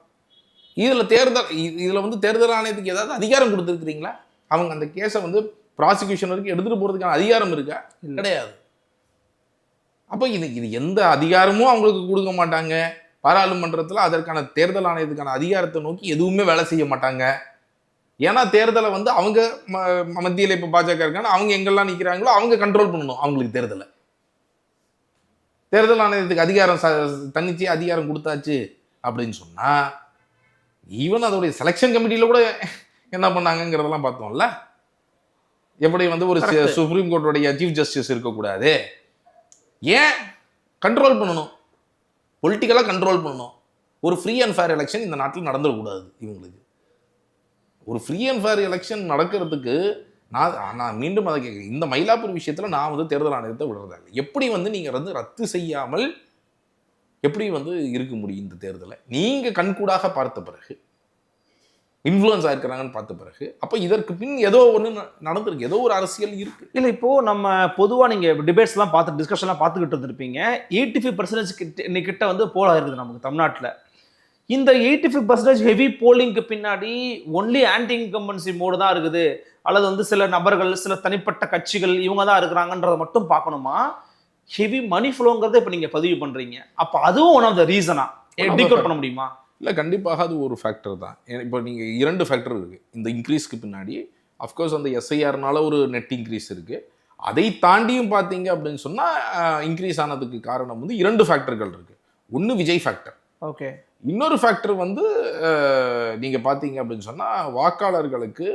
இதுல வந்து தேர்தல் ஆணையத்துக்கு ஏதாவது அதிகாரம் கொடுத்துருக்கிறீங்களா? அவங்க அந்த கேஸை வந்து ப்ராசிக்யூஷன் வரைக்கும் எடுத்துட்டு போறதுக்கான அதிகாரம் இருக்கா? கிடையாது. அப்போ இது எந்த அதிகாரமும் அவங்களுக்கு கொடுக்க மாட்டாங்க. பாராளுமன்றத்தில் அதற்கான தேர்தல் ஆணையத்துக்கான அதிகாரத்தை நோக்கி எதுவுமே வேலை செய்ய மாட்டாங்க. ஏன்னா தேர்தலை வந்து அவங்க மத்தியில் இப்போ பாஜக இருக்காங்க, அவங்க எங்கெல்லாம் நிற்கிறாங்களோ அவங்க கண்ட்ரோல் பண்ணணும். அவங்களுக்கு தேர்தல் ஆணையத்துக்கு அதிகாரம் தன்னிச்சையாக அதிகாரம் கொடுத்தாச்சு அப்படின்னு சொன்னா, ஈவன் அதோடைய செலெக்ஷன் கமிட்டியில கூட என்ன பண்ணாங்கிறதெல்லாம் பார்த்தோம்ல. எப்படி வந்து ஒரு சுப்ரீம் கோர்ட்டுடைய சீஃப் ஜஸ்டிஸ் இருக்கக்கூடாது? ஏன் கண்ட்ரோல் பண்ணணும்? பொலிட்டிக்கலாக கண்ட்ரோல் பண்ணணும். ஒரு ஃப்ரீ அண்ட் ஃபேர் எலெக்ஷன் இந்த நாட்டில் நடந்துடக்கூடாது. இவங்களுக்கு ஒரு ஃப்ரீ அண்ட் ஃபேர் எலெக்ஷன் நடக்கிறதுக்கு நான் மீண்டும் அதை கேட்குறேன். இந்த மயிலாப்பூர் விஷயத்தில் நான் வந்து தேர்தல் ஆணையத்தை விடுறதில்லை. எப்படி வந்து நீங்கள் வந்து ரத்து செய்யாமல் எப்படி வந்து இருக்க முடியும்? இந்த தேர்தலை நீங்கள் கண்கூடாக பார்த்த பிறகு, இன்ஃப்ளூயன்ஸ் ஆயிருக்கிறாங்கன்னு பார்த்த பிறகு, அப்போ இதற்கு பின் ஏதோ ஒன்று நடந்திருக்கு, ஏதோ ஒரு அரசியல் இருக்கு. இல்லை, இப்போ நம்ம பொதுவாக நீங்கள் டிபேட்ஸ்லாம் பார்த்து டிஸ்கஷன்லாம் பார்த்துக்கிட்டு இருந்திருப்பீங்க. 85% கிட்ட வந்து போல் ஆயிருக்குது நமக்கு தமிழ்நாட்டில். இந்த 85% ஹெவி போலிங்க்கு பின்னாடி ஒன்லி ஆன்டி இன்கம்பன்சி மோடு தான் இருக்குது, அல்லது வந்து சில நபர்கள், சில தனிப்பட்ட கட்சிகள் இவங்க தான் இருக்கிறாங்கன்றதை மட்டும் பார்க்கணுமா? ஹெவி மணி ஃப்ளோங்கிறத இப்போ நீங்கள் பதிவு பண்ணுறீங்க. அப்போ அதுவும் ஒன் ஆஃப் த ரீசனா டிகோட் பண்ண முடியுமா? இல்லை கண்டிப்பாக அது ஒரு ஃபேக்டர் தான். இப்போ நீங்கள் 2 ஃபேக்டர் இருக்குது இந்த இன்க்ரீஸ்க்கு பின்னாடி. அஃப்கோர்ஸ் அந்த எஸ்ஐஆர்னால ஒரு நெட் இன்க்ரீஸ் இருக்குது. அதை தாண்டியும் பார்த்தீங்க அப்படின்னு சொன்னால் இன்க்ரீஸ் ஆனதுக்கு காரணம் வந்து 2 ஃபேக்டர்கள் இருக்குது. ஒன்று விஜய் ஃபேக்டர். ஓகே. இன்னொரு ஃபேக்டர் வந்து நீங்கள் பார்த்தீங்க அப்படின்னு சொன்னால் வாக்காளர்களுக்கு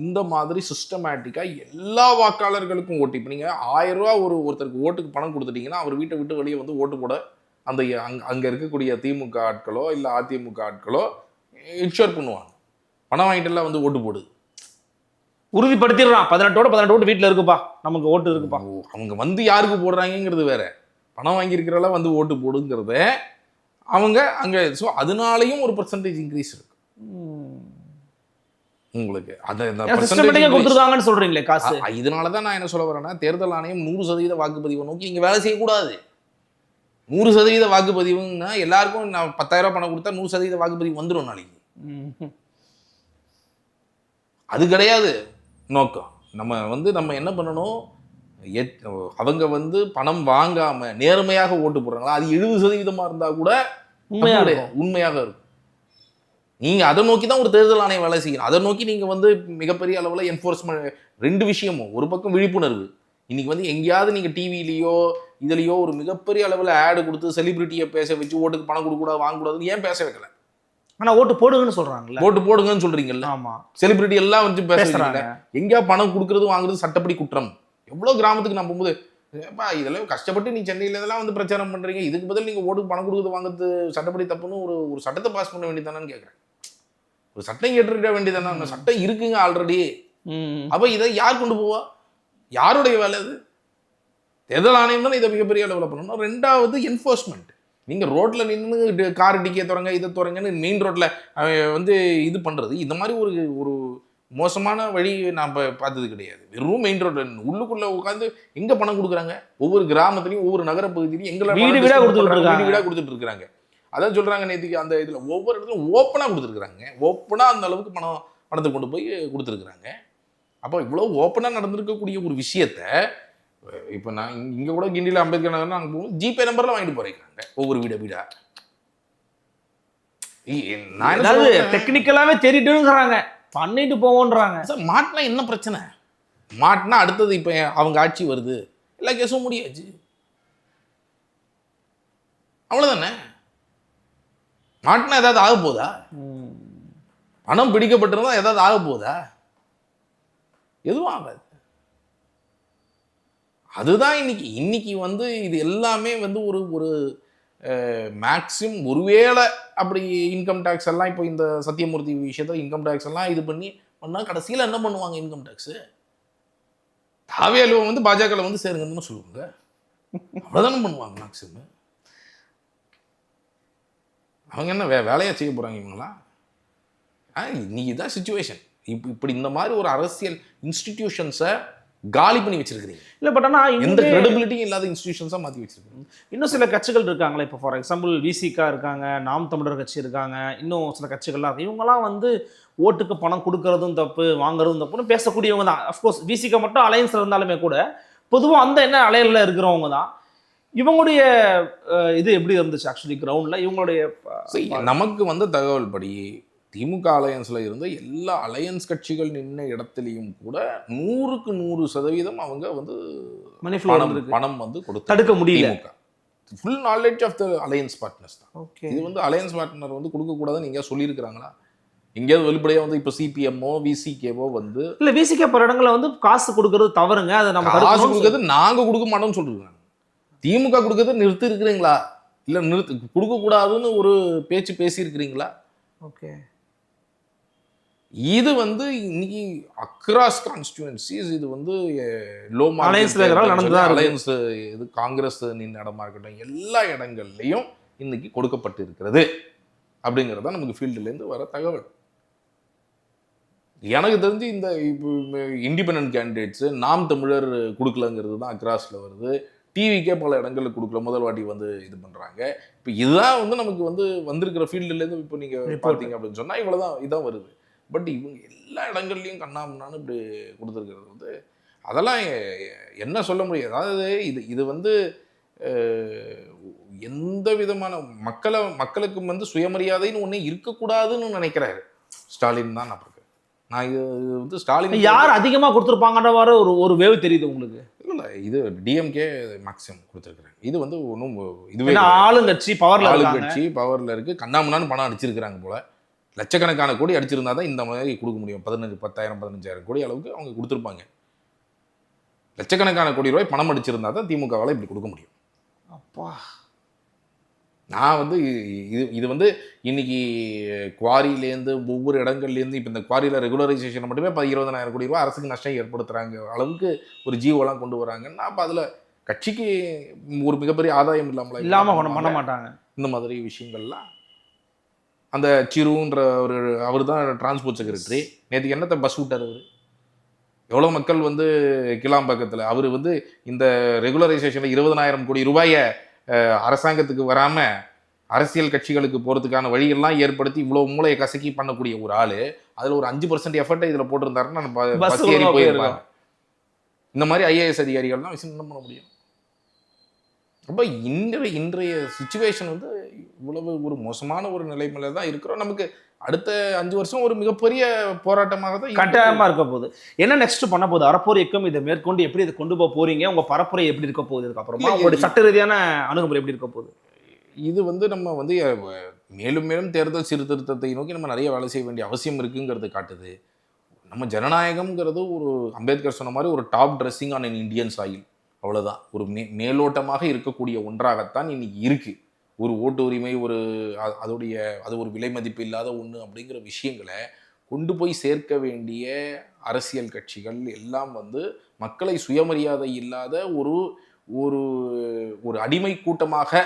இந்த மாதிரி சிஸ்டமேட்டிக்காக எல்லா வாக்காளர்களுக்கும் ஓட்டு. இப்போ நீங்கள் 1000 ரூபா ஒருத்தருக்கு ஓட்டுக்கு பணம் கொடுத்துட்டீங்கன்னா அவர் வீட்டை விட்டு வெளியே வந்து ஓட்டு போட அந்த அங்கே இருக்கக்கூடிய திமுக ஆட்களோ இல்லை அதிமுக ஆட்களோ இன்ஷூர் பண்ணுவாங்க. பணம் வாங்கிட்டுலாம் வந்து ஓட்டு போடு உறுதிப்படுத்திடுறான். 18 ஓட்டு வீட்டில் இருக்குப்பா, நமக்கு ஓட்டு இருக்குப்பா. அவங்க வந்து யாருக்கு போடுறாங்கிறது வேற, பணம் வாங்கியிருக்கிறவெல்லாம் வந்து ஓட்டு போடுங்கிறத அவங்க அங்கே. ஸோ அதனாலையும் ஒரு பர்சன்டேஜ் இன்க்ரீஸ் இருக்கு உங்களுக்கு. கொடுத்துருக்காங்கன்னு சொல்றீங்களே காசு. இதனால தான் நான் என்ன சொல்ல வரேன்னா, தேர்தல் ஆணையம் 100% வாக்குப்பதிவை நோக்கி நீங்கள் வேலை செய்யக்கூடாது. 100% வாக்குப்பதிவுன்னா எல்லாருக்கும் நான் 10,000 ரூபாய் பணம் கொடுத்தா 100% வாக்குப்பதிவு வந்துடும் நாளைக்கு. அது கிடையாது நோக்கம். நம்ம என்ன பண்ணணும், அவங்க வந்து பணம் வாங்காம நேர்மையாக ஓட்டு போடுறாங்களா, அது 70% இருந்தா கூட உண்மையாக இருக்கும். நீங்க அதை நோக்கி தான் ஒரு தேர்தல் ஆணையம் வேலை செய்யணும். அதை நோக்கி நீங்க வந்து மிகப்பெரிய அளவில் என்ஃபோர்ஸ்மெண்ட். 2 விஷயமும், ஒரு பக்கம் விழிப்புணர்வு. இன்னைக்கு வந்து எங்கேயாவது நீங்க டிவிலையோ இதுலையோ ஒரு மிகப்பெரிய அளவில் ஆடு கொடுத்து செலிபிரிட்டியை பேச வச்சு ஓட்டுக்கு பணம் கொடுக்கூடாது வாங்கக்கூடாதுன்னு ஏன் பேச வைக்கல? ஆனா ஓட்டு போடுங்கன்னு சொல்றாங்கல்ல. ஓட்டு போடுங்கன்னு சொல்றீங்கல்ல. ஆமா, செலிபிரிட்டி எல்லாம் வச்சு பேசுறாங்க. எங்கேயா பணம் கொடுக்கறது வாங்குறது சட்டப்படி குற்றம். எவ்வளவு கிராமத்துக்கு நான் போகும்போது, இதெல்லாம் கஷ்டப்பட்டு நீ சென்னையில இதெல்லாம் வந்து பிரச்சாரம் பண்றீங்க, இதுக்கு பதில் நீங்க ஓட்டுக்கு பணம் கொடுக்குறது வாங்குறது சட்டப்படி தப்புன்னு ஒரு சட்டத்தை பாஸ் பண்ண வேண்டியதானு கேட்கறேன். ஒரு சட்டம் கேட்டுருக்க வேண்டியதானே? அந்த சட்டம் இருக்குங்க ஆல்ரெடி. அப்ப இதை யார் கொண்டு போவா? யாருடைய வேலை அது? தேர்தல் ஆணையம் தானே இதை மிகப்பெரிய அளவில் பண்ணணும். 2வது என்ஃபோர்ஸ்மெண்ட். நீங்கள் ரோட்டில் நின்று கார் டிக்கே துறங்க இதை துறங்கன்னு மெயின் ரோட்டில் வந்து இது பண்ணுறது, இந்த மாதிரி ஒரு மோசமான வழி நான் பார்த்தது கிடையாது. வெறும் மெயின் ரோட்டில் உள்ளுக்குள்ளே உட்காந்து எங்கே பணம் கொடுக்குறாங்க? ஒவ்வொரு கிராமத்துலையும் ஒவ்வொரு நகர பகுதியிலையும் எங்களை வீடு வீடாக கொடுத்துட்டு இருக்கிறாங்க. அதான் சொல்கிறாங்க நேற்றுக்கு அந்த இதில் ஒவ்வொரு இடத்துலையும் ஓப்பனாக கொடுத்துருக்குறாங்க. ஓப்பனாக அந்த அளவுக்கு பணத்தை கொண்டு போய் கொடுத்துருக்குறாங்க. அப்போ இவ்வளோ ஓப்பனாக நடந்திருக்கக்கூடிய ஒரு விஷயத்த இப்போ நான் இங்கே கூட கிண்டியில் அம்பேத்கர் நகர்னா அங்கே போகும் ஜிபே நம்பர்லாம் வாங்கிட்டு போகிறாங்க ஒவ்வொரு வீடா. அதாவது டெக்னிக்கலாவே தெரிட்டுங்கிறாங்க, பண்ணிட்டு போவோன்றாங்க. சார் மாட்டினா என்ன பிரச்சனை? மாட்டினா அடுத்தது இப்போ அவங்க ஆட்சி வருது, எல்லா கேஸும் முடியாச்சு, அவ்வளோதானே. மாட்டினா ஏதாவது ஆக போதா? பணம் பிடிக்கப்பட்டிருந்தா ஏதாவது ஆக போதா? எதுவும் ஆகாது. அதுதான் இன்னைக்கு வந்து இது எல்லாமே வந்து ஒரு மேக்ஸிமம் ஒருவேளை அப்படி இன்கம் டேக்ஸ் எல்லாம் இப்போ இந்த சத்தியமூர்த்தி விஷயத்தில் இன்கம் டேக்ஸ் எல்லாம் இது பண்ணால் கடைசியில் என்ன பண்ணுவாங்க? இன்கம் டேக்ஸு தாவேலுவை வந்து பாஜகவில் வந்து சேருங்கன்னு சொல்லுவாங்க, அவ்வளோதானே பண்ணுவாங்க மேக்ஸிமம். அவங்க என்ன வேலையாக செய்ய போகிறாங்க இவங்களா? இன்னைக்கு தான் சிச்சுவேஷன். இப்படி இந்த மாதிரி ஒரு அரசியல் இன்ஸ்டிடியூஷன்ஸை காலி பண்ணி வச்சிருக்கீங்க. இல்லை பட் ஆனால் எந்த கிரெடிபிலிட்டியும் இல்லாத இன்ஸ்டிடியூஷன்ஸாக மாற்றி வச்சிருக்கீங்க. இன்னும் சில கட்சிகள் இருக்காங்களே, இப்போ ஃபார் எக்ஸாம்பிள் விசிகா இருக்காங்க, நாம் தமிழர் கட்சி இருக்காங்க, இன்னும் சில கட்சிகள்லாம் இருக்கு. இவங்கெல்லாம் வந்து ஓட்டுக்கு பணம் கொடுக்கறதும் தப்பு வாங்குறதும் தப்புன்னு பேசக்கூடியவங்க தான். அஃப்கோர்ஸ் விசிகா மட்டும் அலையன்ஸில் இருந்தாலுமே கூட பொதுவாக அந்த என்ன அலையலில் இருக்கிறவங்க தான். இவங்களுடைய இது எப்படி இருந்துச்சு ஆக்சுவலி கிரவுண்டில்? இவங்களுடைய நமக்கு வந்து தகவல் படி திமுக அலையன்ஸில் இருந்த எல்லா அலையன்ஸ் கட்சிகள் நின்ன இடத்துலையும் கூட 100க்கு 100% அவங்க வந்து பணம் வந்து கொடுத்து தடுக்க முடியல. Full knowledge of the alliance partners தான். இது வந்து அலையன்ஸ் பார்ட்னர் வந்து கொடுக்கக்கூடாதுன்னு எங்கேயா சொல்லியிருக்கிறாங்களா? எங்கேயாவது வெளிப்படையாக வந்து இப்போ சிபிஎம்மோ விசிகேவோ வந்து இல்லை விசிகே பல இடங்களில் வந்து காசு கொடுக்கறது தவறுங்க, அதை நம்ம காசு கொடுக்கறது நாங்கள் கொடுக்க மாட்டோம்னு சொல்லிருக்காங்க. திமுக கொடுக்கறது நிறுத்தி இருக்கிறீங்களா? இல்லை கொடுக்கக்கூடாதுன்னு ஒரு பேச்சு பேசியிருக்கிறீங்களா? ஓகே. இது வந்து இன்னைக்கு அக்ராஸ் கான்ஸ்டியூன்சிஸ் இது வந்து லோ அலையன்ஸ் இது காங்கிரஸ் நின்ற இடமா இருக்கட்டும் எல்லா இடங்கள்லையும் இன்னைக்கு கொடுக்கப்பட்டு இருக்கிறது அப்படிங்கிறத நமக்கு ஃபீல்டுலேருந்து வர தகவல். எனக்கு தெரிஞ்சு இந்த இண்டிபெண்டன்ட் கேண்டிடேட்ஸு நாம் தமிழர் கொடுக்கலங்கிறது தான் அக்ராஸில் வருது. டிவிக்கே பல இடங்களில் கொடுக்கல, முதல் வாட்டி வந்து இது பண்ணுறாங்க. இப்போ இதுதான் வந்து நமக்கு வந்து வந்திருக்கிற ஃபீல்டுலேருந்து இப்போ நீங்கள் பார்த்தீங்க அப்படின்னு சொன்னால் இவ்வளோதான் இதான் வருது. பட் இவங்க எல்லா இடங்கள்லையும் கண்ணாமண்ணான்னு இப்படி கொடுத்துருக்கிறது வந்து அதெல்லாம் என்ன சொல்ல முடியாது. அதாவது இது வந்து எந்த விதமான மக்களுக்கு வந்து சுயமரியாதைன்னு ஒண்ணே இருக்கக்கூடாதுன்னு நினைக்கிறாரு ஸ்டாலின் தான். நான் பார்க்கிறேன். நான் இது வந்து ஸ்டாலின் யார் அதிகமா கொடுத்துருப்பாங்கன்ற ஒரு வேவ் தெரியுது உங்களுக்கு? இல்ல இது டிஎம்கே மேக்ஸிமம் கொடுத்துருக்காங்க. இது வந்து ஒன்றும் இதுவே ஆளுங்கட்சி பவர்ல இருக்கு. கண்ணாமண்ணான்னு பணம் அடிச்சிருக்கிறாங்க போல. லட்சக்கணக்கான கோடி அடிச்சிருந்தா தான் இந்த மாதிரி கொடுக்க முடியும். 10,000-15,000 கோடி அளவுக்கு அவங்க கொடுத்துருப்பாங்க. லட்சக்கணக்கான கோடி ரூபாய் பணம் அடிச்சிருந்தா தான் திமுகவால் இப்படி கொடுக்க முடியும். அப்பா, நான் வந்து இது வந்து இன்னைக்கு குவாரியிலேருந்து ஒவ்வொரு இடங்கள்லேருந்து இப்போ இந்த குவாரியில் ரெகுலரைசேஷன் மட்டுமே 20,000 கோடி ரூபாய் அரசுக்கு நஷ்டம் ஏற்படுத்துகிறாங்க அளவுக்கு ஒரு ஜீவோலாம் கொண்டு வராங்கன்னா அப்போ அதில் கட்சிக்கு ஒரு மிகப்பெரிய ஆதாயம் இல்லாமல் பண்ண மாட்டாங்க. இந்த மாதிரி விஷயங்கள்லாம் அந்த சிறுன்ற அவர் தான் டிரான்ஸ்போர்ட் செக்ரட்டரி. நேற்றுக்கு என்னத்தை பஸ் விட்டார் அவர்? எவ்வளோ மக்கள் வந்து கிளாம்பாக்கத்தில் அவர் வந்து இந்த ரெகுலரைசேஷனில் 20,000 கோடி ரூபாயை அரசாங்கத்துக்கு வராமல் அரசியல் கட்சிகளுக்கு போகிறதுக்கான வழியெல்லாம் ஏற்படுத்தி இவ்வளோ மூளையை கசக்கி பண்ணக்கூடிய ஒரு ஆள் அதில் ஒரு 5% எஃபர்ட்டை இதில் போட்டிருந்தாருன்னா நான் பஸ் ஏறி போயிருக்கேன். இந்த மாதிரி ஐஏஎஸ் அதிகாரிகள்லாம் விஷயம் என்ன பண்ண முடியும்? ரொம்ப இன்றைய சுச்சுவேஷன் வந்து இவ்வளவு ஒரு மோசமான ஒரு நிலைமையில தான் இருக்கிறோம். நமக்கு அடுத்த 5 வருஷம் ஒரு மிகப்பெரிய போராட்டமாக தான் கட்டாயமா இருக்க போகுது. என்ன நெக்ஸ்ட் பண்ண போகுது அறப்போர் இயக்கம்? இதை மேற்கொண்டு எப்படி இதை கொண்டு போக போறீங்க? உங்க பரப்புரை எப்படி இருக்க போகுது? இதுக்கப்புறமா உங்களுடைய சட்ட ரீதியான அணுகுமுறை எப்படி இருக்க போகுது? இது வந்து நம்ம வந்து மேலும் மேலும் தேர்தல் சீர்திருத்தத்தை நோக்கி நம்ம நிறைய வேலை செய்ய வேண்டிய அவசியம் இருக்குங்கிறது காட்டுது. நம்ம ஜனநாயகம்ங்கிறது ஒரு அம்பேத்கர் சொன்ன மாதிரி ஒரு top dressing on Indian soil, அவ்வளோதான். ஒரு மேலோட்டமாக இருக்கக்கூடிய ஒன்றாகத்தான் இன்னைக்கு இருக்கு. ஒரு ஓட்டு உரிமை, அது ஒரு விலை மதிப்பு இல்லாத ஒன்று அப்படிங்கிற விஷயங்களை கொண்டு போய் சேர்க்க வேண்டிய அரசியல் கட்சிகள் எல்லாம் வந்து மக்களை சுயமரியாதை இல்லாத ஒரு ஒரு ஒரு அடிமை கூட்டமாக,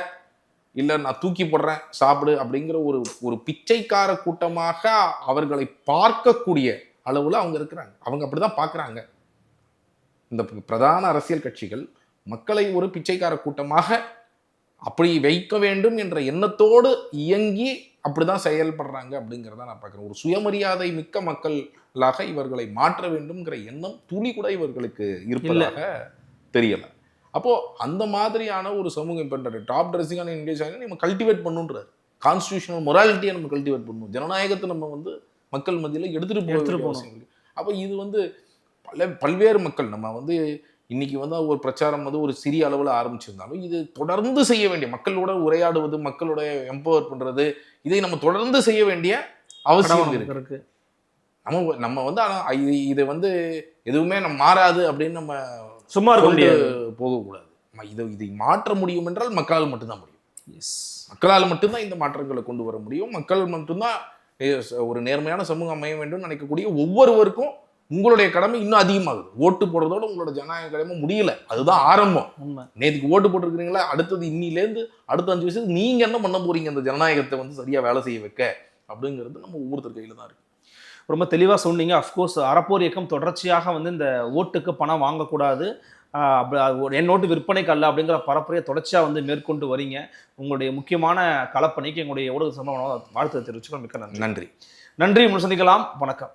இல்லை நான் தூக்கி போடுறேன் சாப்பிடு அப்படிங்கிற ஒரு பிச்சைக்கார கூட்டமாக அவர்களை பார்க்கக்கூடிய அளவில் அவங்க இருக்கிறாங்க. அவங்க அப்படிதான் பார்க்குறாங்க. இந்த பிரதான அரசியல் கட்சிகள் மக்களை ஒரு பிச்சைக்கார கூட்டமாக அப்படி வைக்க வேண்டும் என்ற எண்ணத்தோடு இயங்கி அப்படிதான் செயல்படுறாங்க அப்படிங்கிறத நான் பார்க்குறேன். ஒரு சுயமரியாதை மிக்க மக்களாக இவர்களை மாற்ற வேண்டும்ங்கிற எண்ணம் துளி கூட இவர்களுக்கு இருப்பதாக தெரியலை. அப்போ அந்த மாதிரியான ஒரு சமூகம் பண்ற டாப் ட்ரெஸ்ஸிங்கான இந்தியா நம்ம கல்டிவேட் பண்ணுன்றார். கான்ஸ்டியூஷனல் மொராலிட்டியை நம்ம கல்டிவேட் பண்ணணும். ஜனநாயகத்தை நம்ம வந்து மக்கள் மத்தியில் எடுத்துட்டு போகணும். அப்போ இது வந்து பல்வேறு மக்கள் நம்ம வந்து இன்னைக்கு வந்து ஒரு பிரச்சாரம் வந்து ஒரு சிறிய அளவில் ஆரம்பிச்சிருந்தாலும் இது தொடர்ந்து செய்ய வேண்டிய, மக்களோட உரையாடுவது, மக்களோட எம்பவர் பண்றது, இதை நம்ம தொடர்ந்து செய்ய வேண்டிய அவசியம் இருக்கு. நம்ம வந்து இதை வந்து எதுவுமே நம்ம மாறாது அப்படின்னு நம்ம சும்மா போகக்கூடாது. இதை மாற்ற முடியும் என்றால் மக்களால் மட்டும்தான் முடியும். மக்களால் மட்டும்தான் இந்த மாற்றங்களை கொண்டு வர முடியும். மக்கள் மட்டும்தான் ஒரு நேர்மையான சமூகம் அமைய வேண்டும் நினைக்கக்கூடிய ஒவ்வொருவருக்கும் உங்களுடைய கடமை இன்னும் அதிகமாகுது. ஓட்டு போடுறதோட உங்களோட ஜனநாயக கடமை முடியல, அதுதான் ஆரம்பம். நேற்றுக்கு ஓட்டு போட்டுருக்கிறீங்களா, அடுத்தது இன்னிலேருந்து அடுத்த 5 வருஷத்துக்கு நீங்க என்ன பண்ண போறீங்க அந்த ஜனநாயகத்தை வந்து சரியா வேலை செய்ய வைக்க அப்படிங்கிறது நம்ம ஒவ்வொருத்தர் கையில தான் இருக்கு. ரொம்ப தெளிவாக சொன்னீங்க. அஃப்கோர்ஸ் அறப்போர் இயக்கம் தொடர்ச்சியாக வந்து இந்த ஓட்டுக்கு பணம் வாங்கக்கூடாது, என் நோட்டு விற்பனைக்கு அல்ல அப்படிங்கிற பரப்புரையை தொடர்ச்சியாக வந்து மேற்கொண்டு வரீங்க. உங்களுடைய முக்கியமான களப்பணிக்கு எங்களுடைய ஊடக சம்பவம் வாழ்த்து தெரிவிச்சுக்கொள்ள மிக்க நன்றி. நன்றி. நன்றி. சந்திக்கலாம். வணக்கம்.